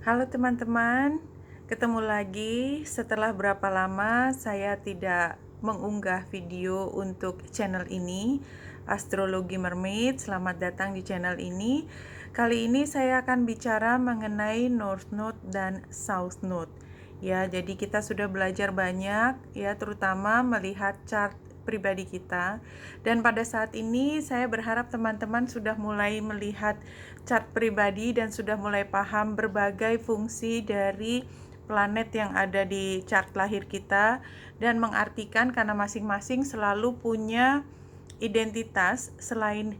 Halo teman-teman, ketemu lagi setelah berapa lama saya tidak mengunggah video untuk channel ini, Astrologi Mermaid. Selamat datang di channel ini. Kali ini saya akan bicara mengenai North Node dan South Node. Ya, jadi kita sudah belajar banyak ya, terutama melihat chart pribadi kita. Dan pada saat ini saya berharap teman-teman sudah mulai melihat chart pribadi dan sudah mulai paham berbagai fungsi dari planet yang ada di chart lahir kita, dan mengartikan karena masing-masing selalu punya identitas selain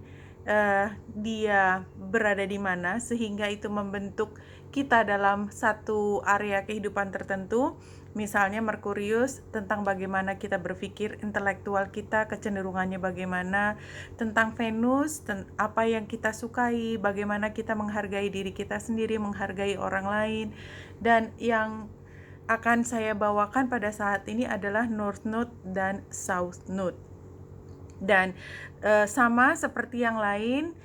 dia berada di mana, sehingga itu membentuk kita dalam satu area kehidupan tertentu. Misalnya Merkurius tentang bagaimana kita berpikir, intelektual kita kecenderungannya bagaimana, tentang Venus apa yang kita sukai, bagaimana kita menghargai diri kita sendiri, menghargai orang lain. Dan yang akan saya bawakan pada saat ini adalah North Node dan South Node. Dan sama seperti yang lain,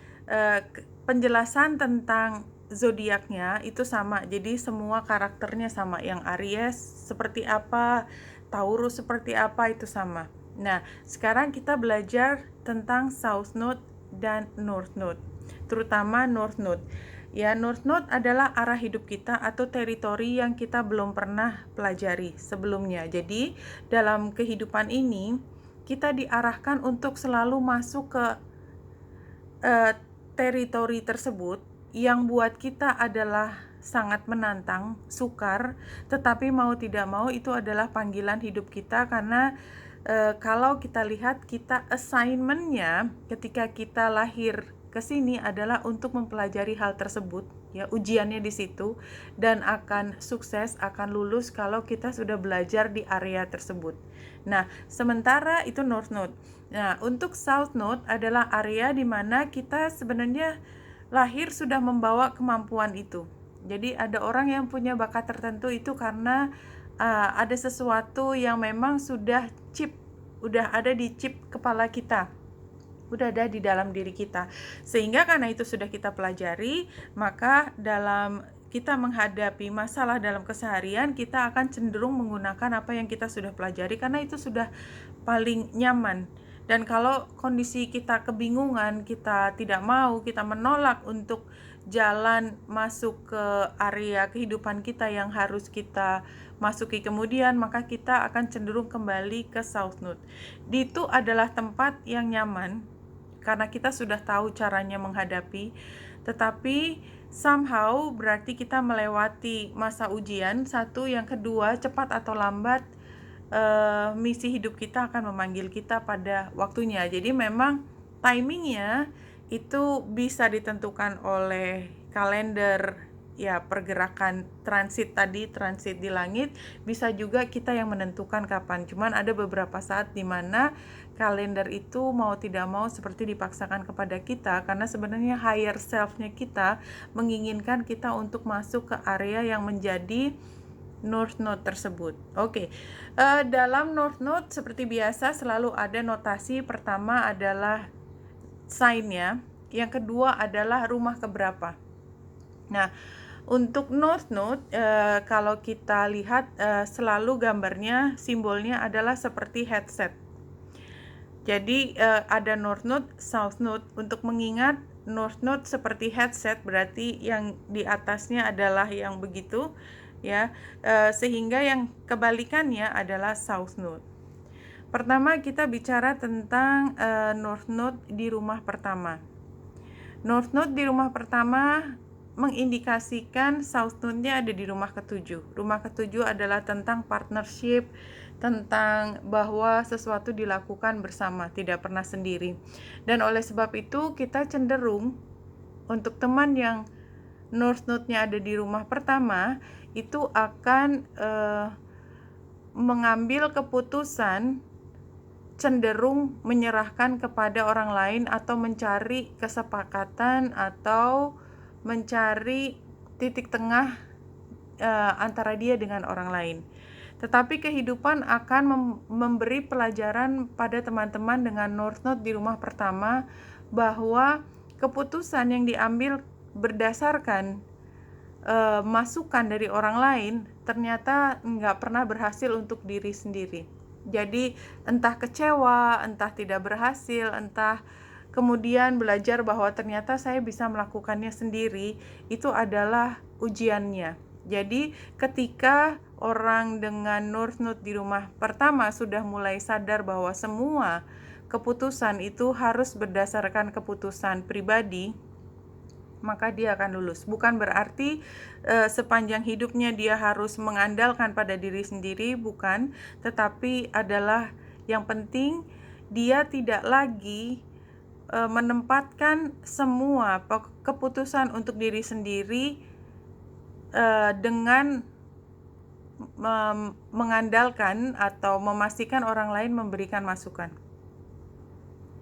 penjelasan tentang zodiaknya itu sama. Jadi semua karakternya sama. Yang Aries seperti apa, Taurus seperti apa, itu sama. Nah, sekarang kita belajar tentang South Node dan North Node, terutama North Node. Ya, North Node adalah arah hidup kita atau teritori yang kita belum pernah pelajari sebelumnya. Jadi, dalam kehidupan ini kita diarahkan untuk selalu masuk ke teritori tersebut yang buat kita adalah sangat menantang, sukar, tetapi mau tidak mau itu adalah panggilan hidup kita. Karena kalau kita lihat, kita assignment-nya ketika kita lahir ke sini adalah untuk mempelajari hal tersebut, ya, ujiannya di situ, dan akan sukses, akan lulus kalau kita sudah belajar di area tersebut. Nah, sementara itu North Node. Nah, untuk South Node adalah area di mana kita sebenarnya lahir sudah membawa kemampuan itu. Jadi ada orang yang punya bakat tertentu itu karena ada sesuatu yang memang sudah ada di chip kepala kita, udah ada di dalam diri kita. Sehingga karena itu sudah kita pelajari, maka dalam kita menghadapi masalah dalam keseharian, kita akan cenderung menggunakan apa yang kita sudah pelajari karena itu sudah paling nyaman. Dan kalau kondisi kita kebingungan, kita tidak mau, kita menolak untuk jalan masuk ke area kehidupan kita yang harus kita masuki kemudian, maka kita akan cenderung kembali ke South Node. Itu adalah tempat yang nyaman karena kita sudah tahu caranya menghadapi, tetapi somehow berarti kita melewati masa ujian. Satu, yang kedua, cepat atau lambat misi hidup kita akan memanggil kita pada waktunya. Jadi memang timingnya itu bisa ditentukan oleh kalender, ya, pergerakan transit di langit. Bisa juga kita yang menentukan kapan. Cuman ada beberapa saat di mana kalender itu mau tidak mau seperti dipaksakan kepada kita, karena sebenarnya higher self-nya kita menginginkan kita untuk masuk ke area yang menjadi North Node tersebut. Oke. Dalam North Node seperti biasa selalu ada notasi. Pertama adalah sign-nya, yang kedua adalah rumah keberapa. Nah, untuk North Node, kalau kita lihat selalu gambarnya, simbolnya adalah seperti headset. Jadi ada North Node, South Node. Untuk mengingat North Node seperti headset, berarti yang di atasnya adalah yang begitu, ya, sehingga yang kebalikannya adalah South Node. Pertama kita bicara tentang North Node di rumah pertama. North Node di rumah pertama mengindikasikan South Node-nya ada di rumah ketujuh. Rumah ketujuh adalah tentang partnership, tentang bahwa sesuatu dilakukan bersama, tidak pernah sendiri. Dan oleh sebab itu kita cenderung untuk teman yang North Node-nya ada di rumah pertama itu akan mengambil keputusan cenderung menyerahkan kepada orang lain atau mencari kesepakatan atau mencari titik tengah antara dia dengan orang lain. Tetapi kehidupan akan memberi pelajaran pada teman-teman dengan North Node di rumah pertama bahwa keputusan yang diambil berdasarkan masukan dari orang lain ternyata nggak pernah berhasil untuk diri sendiri. Jadi entah kecewa, entah tidak berhasil, entah kemudian belajar bahwa ternyata saya bisa melakukannya sendiri, itu adalah ujiannya. Jadi ketika orang dengan Nurse di rumah pertama sudah mulai sadar bahwa semua keputusan itu harus berdasarkan keputusan pribadi, maka dia akan lulus. Bukan berarti sepanjang hidupnya dia harus mengandalkan pada diri sendiri, bukan, tetapi adalah yang penting dia tidak lagi menempatkan semua keputusan untuk diri sendiri dengan mengandalkan atau memastikan orang lain memberikan masukan.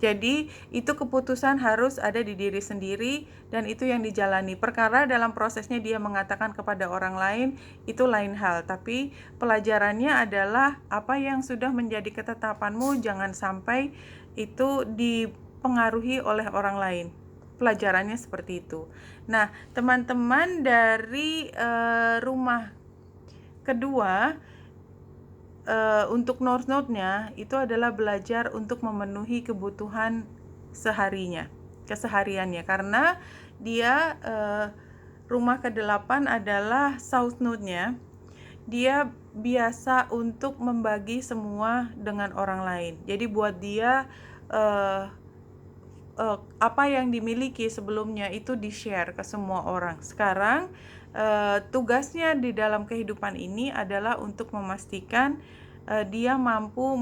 Jadi itu keputusan harus ada di diri sendiri dan itu yang dijalani. Perkara dalam prosesnya dia mengatakan kepada orang lain itu lain hal, tapi pelajarannya adalah apa yang sudah menjadi ketetapanmu jangan sampai itu dipengaruhi oleh orang lain. Pelajarannya seperti itu. Nah, teman-teman dari rumah kedua, untuk note-nya itu adalah belajar untuk memenuhi kebutuhan kesehariannya, karena dia rumah ke-8 adalah South Node-nya. Dia biasa untuk membagi semua dengan orang lain. Jadi buat dia apa yang dimiliki sebelumnya itu di-share ke semua orang. Sekarang tugasnya di dalam kehidupan ini adalah untuk memastikan dia mampu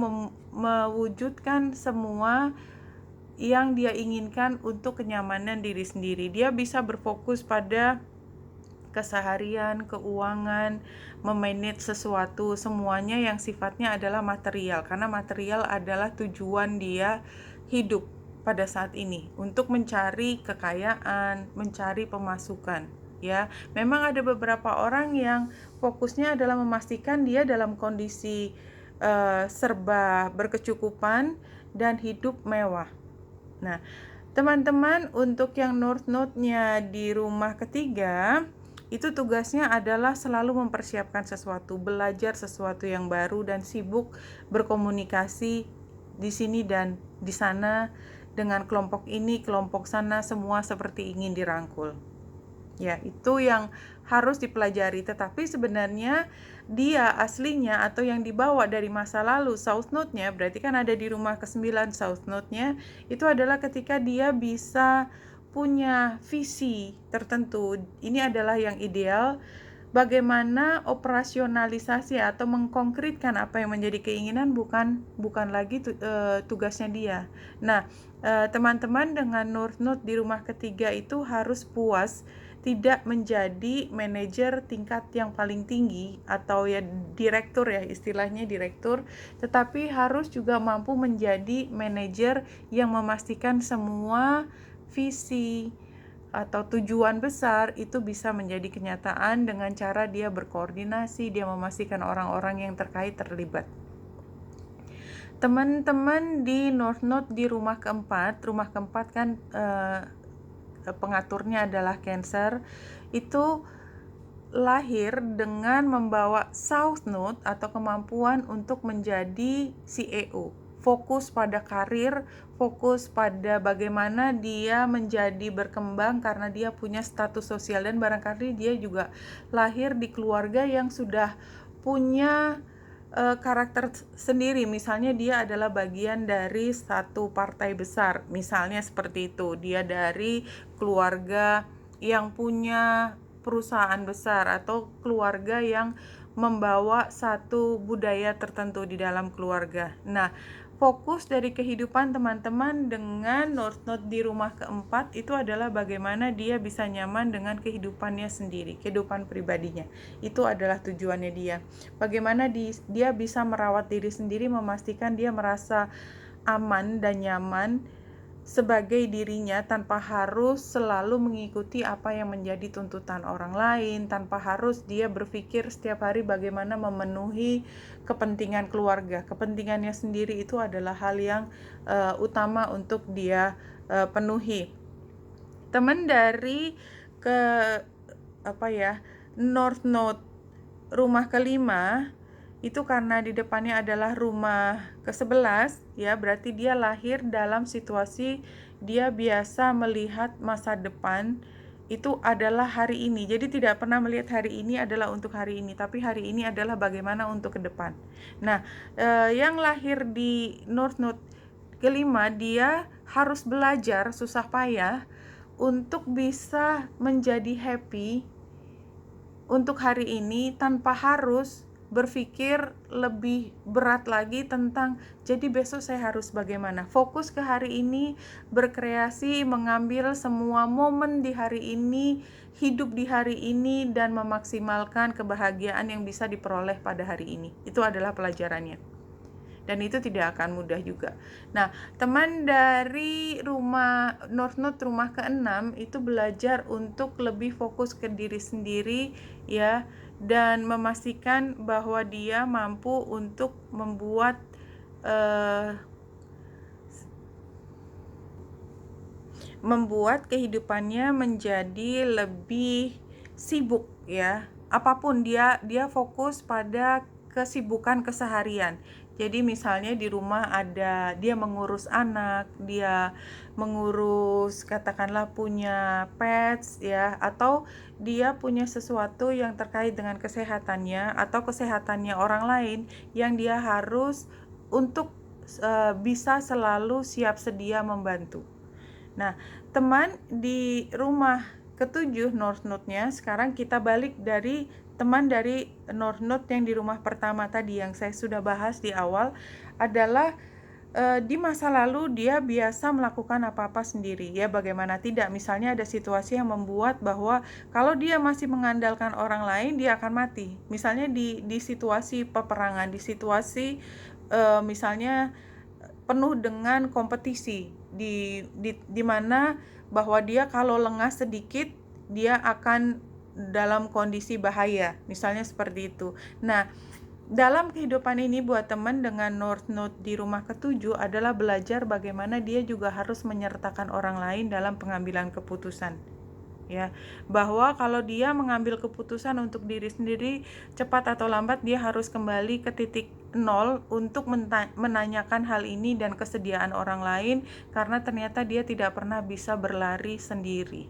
mewujudkan semua yang dia inginkan untuk kenyamanan diri sendiri. Dia bisa berfokus pada keseharian, keuangan, memanage sesuatu, semuanya yang sifatnya adalah material, karena material adalah tujuan dia hidup pada saat ini, untuk mencari kekayaan, mencari pemasukan. Ya, memang ada beberapa orang yang fokusnya adalah memastikan dia dalam kondisi serba berkecukupan dan hidup mewah. Nah, teman-teman, untuk yang North Node-nya di rumah ketiga, itu tugasnya adalah selalu mempersiapkan sesuatu, belajar sesuatu yang baru dan sibuk berkomunikasi di sini dan di sana dengan kelompok ini, kelompok sana, semua seperti ingin dirangkul. Ya, itu yang harus dipelajari. Tetapi sebenarnya dia aslinya atau yang dibawa dari masa lalu South Node-nya, berarti kan ada di rumah ke-9 South Node-nya, itu adalah ketika dia bisa punya visi tertentu. Ini adalah yang ideal. Bagaimana operasionalisasi atau mengkonkretkan apa yang menjadi keinginan bukan lagi tugasnya dia. Nah, teman-teman dengan North Node di rumah ketiga itu harus puas tidak menjadi manajer tingkat yang paling tinggi atau ya direktur, ya istilahnya direktur, tetapi harus juga mampu menjadi manajer yang memastikan semua visi atau tujuan besar itu bisa menjadi kenyataan dengan cara dia berkoordinasi, dia memastikan orang-orang yang terkait terlibat. Teman-teman di North Node di rumah keempat kan pengaturnya adalah Cancer, itu lahir dengan membawa South Node atau kemampuan untuk menjadi CEO, fokus pada karir, fokus pada bagaimana dia menjadi berkembang karena dia punya status sosial, dan barangkali dia juga lahir di keluarga yang sudah punya karakter sendiri. Misalnya dia adalah bagian dari satu partai besar, misalnya seperti itu. Dia dari keluarga yang punya perusahaan besar atau keluarga yang membawa satu budaya tertentu di dalam keluarga. Nah, fokus dari kehidupan teman-teman dengan North Node di rumah keempat itu adalah bagaimana dia bisa nyaman dengan kehidupannya sendiri, kehidupan pribadinya. Itu adalah tujuannya dia. Bagaimana dia bisa merawat diri sendiri, memastikan dia merasa aman dan nyaman sebagai dirinya tanpa harus selalu mengikuti apa yang menjadi tuntutan orang lain, tanpa harus dia berpikir setiap hari bagaimana memenuhi kepentingan keluarga. Kepentingannya sendiri itu adalah hal yang utama untuk dia penuhi. Teman dari North Node rumah kelima itu karena di depannya adalah rumah ke-11 ya, berarti dia lahir dalam situasi dia biasa melihat masa depan itu adalah hari ini. Jadi tidak pernah melihat hari ini adalah untuk hari ini, tapi hari ini adalah bagaimana untuk ke depan. Nah, yang lahir di North Node kelima, dia harus belajar susah payah untuk bisa menjadi happy untuk hari ini tanpa harus berpikir lebih berat lagi tentang jadi besok saya harus bagaimana. Fokus ke hari ini, berkreasi, mengambil semua momen di hari ini, hidup di hari ini, dan memaksimalkan kebahagiaan yang bisa diperoleh pada hari ini. Itu adalah pelajarannya. Dan itu tidak akan mudah juga. Nah, teman dari rumah North Node rumah ke-6 itu belajar untuk lebih fokus ke diri sendiri ya, dan memastikan bahwa dia mampu untuk membuat kehidupannya menjadi lebih sibuk ya. Apapun dia fokus pada kesibukan keseharian. Jadi misalnya di rumah ada dia mengurus anak, dia mengurus katakanlah punya pets ya, atau dia punya sesuatu yang terkait dengan kesehatannya atau kesehatannya orang lain yang dia harus untuk bisa selalu siap sedia membantu. Nah, teman di rumah ke-7 North Node-nya, sekarang kita balik dari teman dari North Node yang di rumah pertama tadi yang saya sudah bahas di awal adalah di masa lalu dia biasa melakukan apa-apa sendiri ya, bagaimana tidak, misalnya ada situasi yang membuat bahwa kalau dia masih mengandalkan orang lain dia akan mati, misalnya di situasi peperangan, di situasi misalnya penuh dengan kompetisi di mana bahwa dia kalau lengah sedikit dia akan dalam kondisi bahaya, misalnya seperti itu. Nah, dalam kehidupan ini buat teman dengan North Node di rumah ke-7 adalah belajar bagaimana dia juga harus menyertakan orang lain dalam pengambilan keputusan. Ya, bahwa kalau dia mengambil keputusan untuk diri sendiri, cepat atau lambat dia harus kembali ke titik nol untuk menanyakan hal ini dan kesediaan orang lain, karena ternyata dia tidak pernah bisa berlari sendiri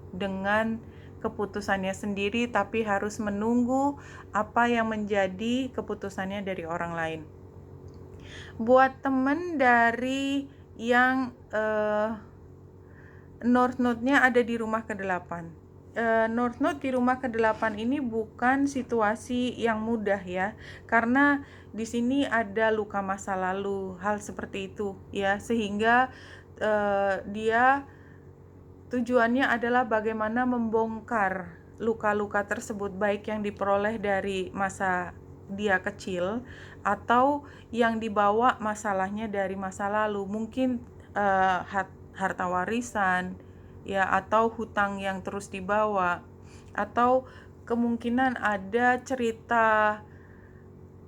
dengan keputusannya sendiri, tapi harus menunggu apa yang menjadi keputusannya dari orang lain. Buat temen dari yang North Node-nya ada di rumah ke-8. North Node di rumah ke-8 ini bukan situasi yang mudah ya, karena di sini ada luka masa lalu, hal seperti itu ya, sehingga dia tujuannya adalah bagaimana membongkar luka-luka tersebut, baik yang diperoleh dari masa dia kecil atau yang dibawa masalahnya dari masa lalu, mungkin harta warisan ya, atau hutang yang terus dibawa, atau kemungkinan ada cerita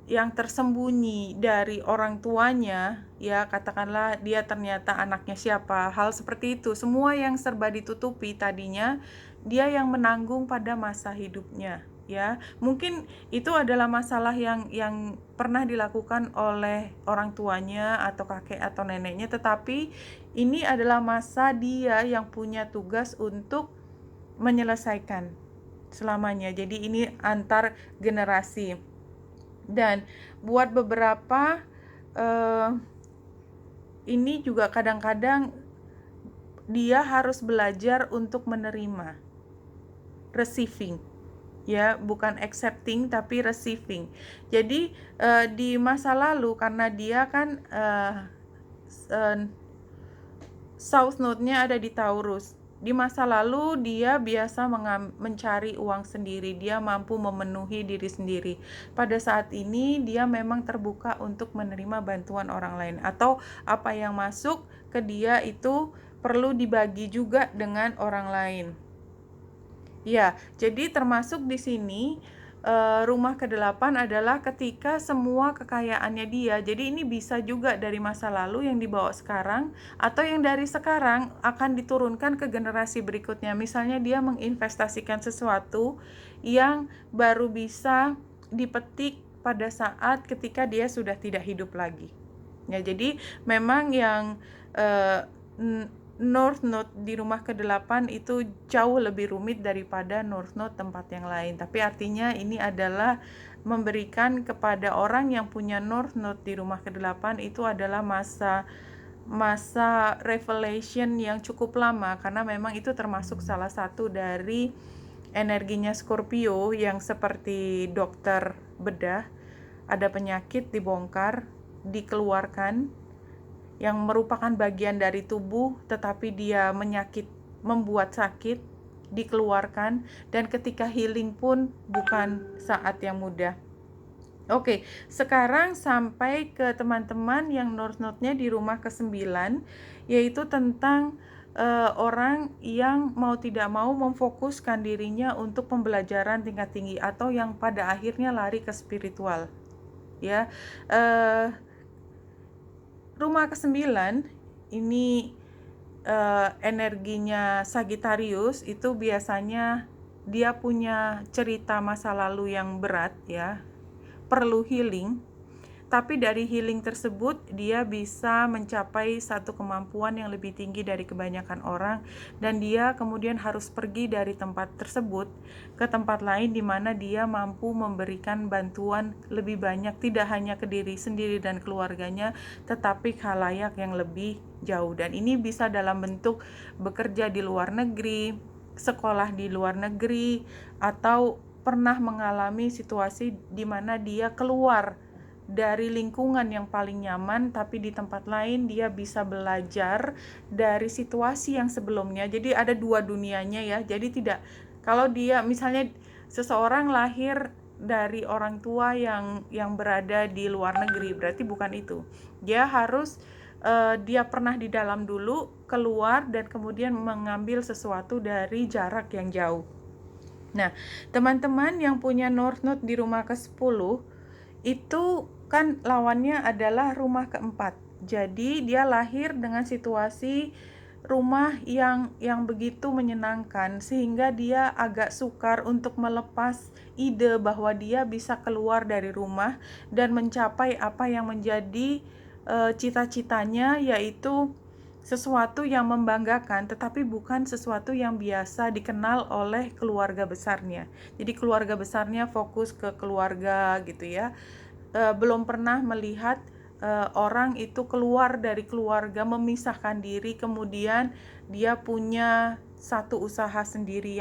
yang tersembunyi dari orang tuanya ya, katakanlah dia ternyata anaknya siapa, hal seperti itu, semua yang serba ditutupi tadinya dia yang menanggung pada masa hidupnya ya. Mungkin itu adalah masalah yang pernah dilakukan oleh orang tuanya atau kakek atau neneknya, tetapi ini adalah masa dia yang punya tugas untuk menyelesaikan selamanya. Jadi ini antar generasi. Dan buat beberapa ini juga kadang-kadang dia harus belajar untuk menerima, receiving ya, bukan accepting tapi receiving. Jadi di masa lalu karena dia kan South Node-nya ada di Taurus, di masa lalu dia biasa mencari uang sendiri, dia mampu memenuhi diri sendiri. Pada saat ini dia memang terbuka untuk menerima bantuan orang lain, atau apa yang masuk ke dia itu perlu dibagi juga dengan orang lain. Ya, jadi termasuk di sini rumah ke-8 adalah ketika semua kekayaannya dia. Jadi ini bisa juga dari masa lalu yang dibawa sekarang, atau yang dari sekarang akan diturunkan ke generasi berikutnya. Misalnya dia menginvestasikan sesuatu yang baru bisa dipetik pada saat ketika dia sudah tidak hidup lagi. Ya, jadi memang yang North Node di rumah ke-8 itu jauh lebih rumit daripada North Node tempat yang lain. Tapi artinya ini adalah memberikan kepada orang yang punya North Node di rumah ke-8 itu adalah masa revelation yang cukup lama, karena memang itu termasuk salah satu dari energinya Scorpio yang seperti dokter bedah, ada penyakit dibongkar, dikeluarkan, yang merupakan bagian dari tubuh tetapi dia membuat sakit, dikeluarkan, dan ketika healing pun bukan saat yang mudah. Oke, sekarang sampai ke teman-teman yang North Node-nya di rumah ke-9, yaitu tentang orang yang mau tidak mau memfokuskan dirinya untuk pembelajaran tingkat tinggi atau yang pada akhirnya lari ke spiritual. Ya, rumah ke-9 ini energinya Sagittarius itu biasanya dia punya cerita masa lalu yang berat ya, perlu healing. Tapi dari healing tersebut dia bisa mencapai satu kemampuan yang lebih tinggi dari kebanyakan orang, dan dia kemudian harus pergi dari tempat tersebut ke tempat lain di mana dia mampu memberikan bantuan lebih banyak, tidak hanya ke diri sendiri dan keluarganya, tetapi khalayak yang lebih jauh. Dan ini bisa dalam bentuk bekerja di luar negeri, sekolah di luar negeri, atau pernah mengalami situasi di mana dia keluar dari lingkungan yang paling nyaman, tapi di tempat lain dia bisa belajar dari situasi yang sebelumnya. Jadi ada dua dunianya ya. Jadi tidak, kalau dia misalnya seseorang lahir dari orang tua yang berada di luar negeri, berarti bukan itu. Dia harus dia pernah di dalam dulu, keluar, dan kemudian mengambil sesuatu dari jarak yang jauh. Nah, teman-teman yang punya North Node di rumah ke-10 itu kan lawannya adalah rumah ke-4. Jadi dia lahir dengan situasi rumah yang begitu menyenangkan, sehingga dia agak sukar untuk melepas ide bahwa dia bisa keluar dari rumah dan mencapai apa yang menjadi cita-citanya, yaitu sesuatu yang membanggakan, tetapi bukan sesuatu yang biasa dikenal oleh keluarga besarnya. Jadi keluarga besarnya fokus ke keluarga gitu ya. Belum pernah melihat orang itu keluar dari keluarga, memisahkan diri, kemudian dia punya satu usaha sendiri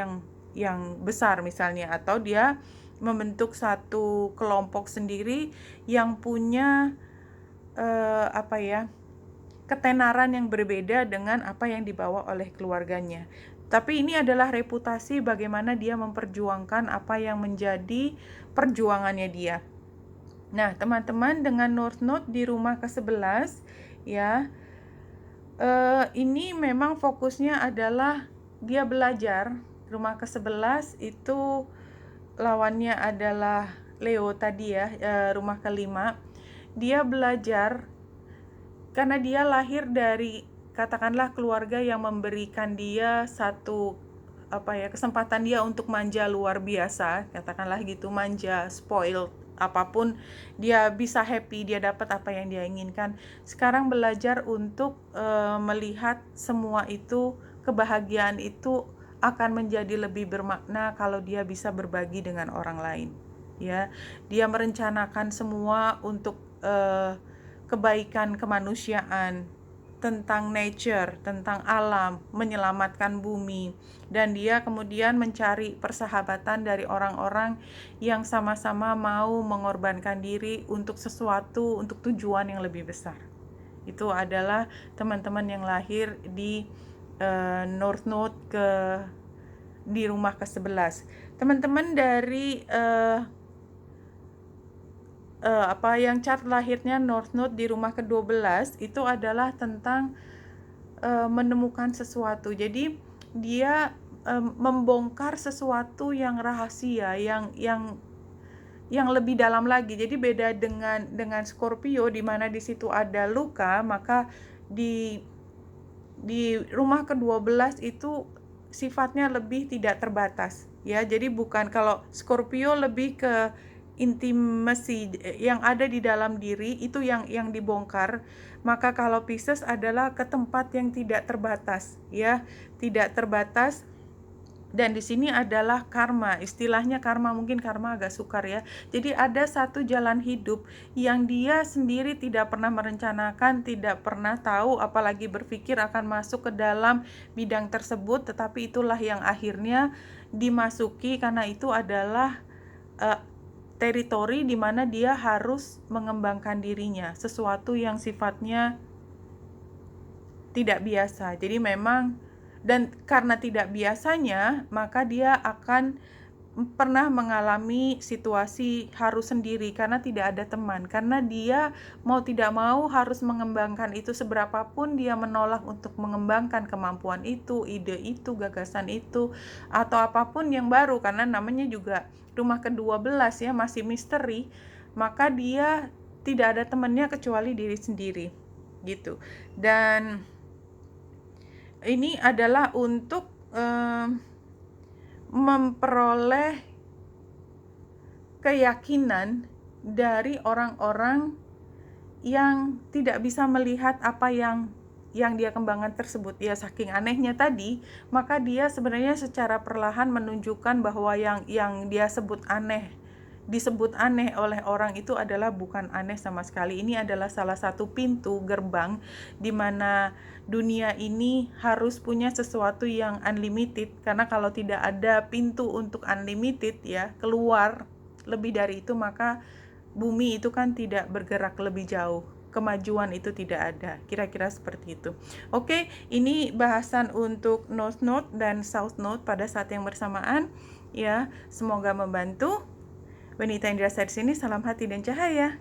yang besar misalnya, atau dia membentuk satu kelompok sendiri yang punya ketenaran yang berbeda dengan apa yang dibawa oleh keluarganya. Tapi ini adalah reputasi bagaimana dia memperjuangkan apa yang menjadi perjuangannya dia. Nah, teman-teman dengan North Node di rumah ke-11 ya, ini memang fokusnya adalah dia belajar. Rumah ke-11 itu lawannya adalah Leo tadi ya, rumah ke-5. Dia belajar karena dia lahir dari katakanlah keluarga yang memberikan dia satu kesempatan dia untuk manja luar biasa, katakanlah gitu, manja, spoiled, apapun dia bisa happy, dia dapat apa yang dia inginkan. Sekarang belajar untuk melihat semua itu, kebahagiaan itu akan menjadi lebih bermakna kalau dia bisa berbagi dengan orang lain ya. Dia merencanakan semua untuk kebaikan kemanusiaan, tentang nature, tentang alam, menyelamatkan bumi, dan dia kemudian mencari persahabatan dari orang-orang yang sama-sama mau mengorbankan diri untuk sesuatu, untuk tujuan yang lebih besar. Itu adalah teman-teman yang lahir di North Node di rumah ke-11. Teman-teman dari yang chart lahirnya North Node di rumah ke-12 itu adalah tentang menemukan sesuatu. Jadi dia membongkar sesuatu yang rahasia, yang yang lebih dalam lagi. Jadi beda dengan Scorpio di mana di situ ada luka, maka di rumah ke-12 itu sifatnya lebih tidak terbatas ya. Jadi bukan, kalau Scorpio lebih ke intimasi yang ada di dalam diri itu yang dibongkar, maka kalau Pisces adalah ke tempat yang tidak terbatas ya, tidak terbatas. Dan di sini adalah karma, istilahnya karma, mungkin karma agak sukar ya. Jadi ada satu jalan hidup yang dia sendiri tidak pernah merencanakan, tidak pernah tahu, apalagi berpikir akan masuk ke dalam bidang tersebut, tetapi itulah yang akhirnya dimasuki karena itu adalah teritori di mana dia harus mengembangkan dirinya, sesuatu yang sifatnya tidak biasa. Jadi memang, dan karena tidak biasanya, maka dia akan pernah mengalami situasi harus sendiri karena tidak ada teman. Karena dia mau tidak mau harus mengembangkan itu, seberapapun dia menolak untuk mengembangkan kemampuan itu, ide itu, gagasan itu, atau apapun yang baru, karena namanya juga rumah ke-12 ya, masih misteri, maka dia tidak ada temannya kecuali diri sendiri gitu. Dan ini adalah untuk memperoleh keyakinan dari orang-orang yang tidak bisa melihat apa yang dia kembangkan tersebut. Ya, saking anehnya tadi, maka dia sebenarnya secara perlahan menunjukkan bahwa yang dia disebut aneh oleh orang itu adalah bukan aneh sama sekali. Ini adalah salah satu pintu gerbang di mana dunia ini harus punya sesuatu yang unlimited, karena kalau tidak ada pintu untuk unlimited ya, keluar lebih dari itu, maka bumi itu kan tidak bergerak lebih jauh, kemajuan itu tidak ada, kira-kira seperti itu. Oke, ini bahasan untuk North Node dan South Node pada saat yang bersamaan ya, semoga membantu. Wanita Indra Sari sini, salam hati dan cahaya.